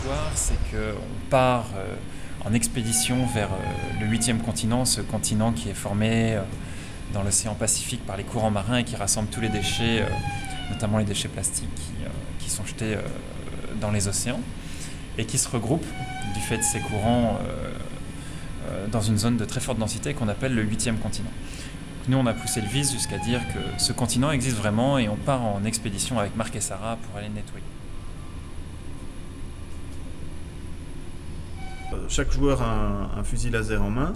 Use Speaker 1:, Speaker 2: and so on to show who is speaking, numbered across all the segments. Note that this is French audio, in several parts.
Speaker 1: l'histoire, c'est qu'on part en expédition vers le 8e continent, ce continent qui est formé dans l'océan Pacifique par les courants marins et qui rassemble tous les déchets, notamment les déchets plastiques qui sont jetés dans les océans et qui se regroupent du fait de ces courants dans une zone de très forte densité qu'on appelle le 8e continent. Nous, on a poussé le vice jusqu'à dire que ce continent existe vraiment et on part en expédition avec Marc et Sarah pour aller le nettoyer.
Speaker 2: Chaque joueur a un fusil laser en main,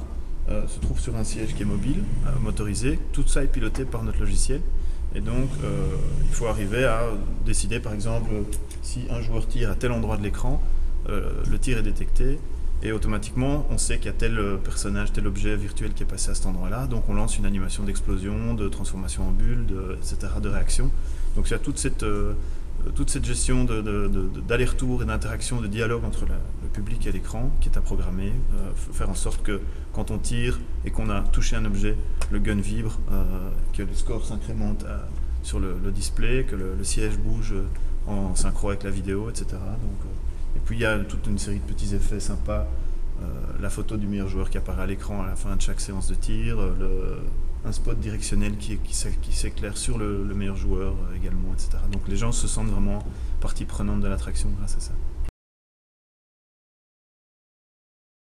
Speaker 2: se trouve sur un siège qui est mobile, motorisé. Tout ça est piloté par notre logiciel. Et donc, il faut arriver à décider, par exemple, si un joueur tire à tel endroit de l'écran, le tir est détecté. Et automatiquement, on sait qu'il y a tel personnage, tel objet virtuel qui est passé à cet endroit-là. Donc on lance une animation d'explosion, de transformation en bulle, etc., de réaction. Donc il y a toute cette gestion d'aller-retour et d'interaction, de dialogue entre le public et l'écran qui est à programmer. Faire en sorte que quand on tire et qu'on a touché un objet, le gun vibre, que le score s'incrémente sur le display, que le siège bouge en synchro avec la vidéo, etc. Donc, et puis il y a toute une série de petits effets sympas, la photo du meilleur joueur qui apparaît à l'écran à la fin de chaque séance de tir, un spot directionnel qui s'éclaire sur le meilleur joueur également, etc. Donc les gens se sentent vraiment partie prenante de l'attraction grâce à ça.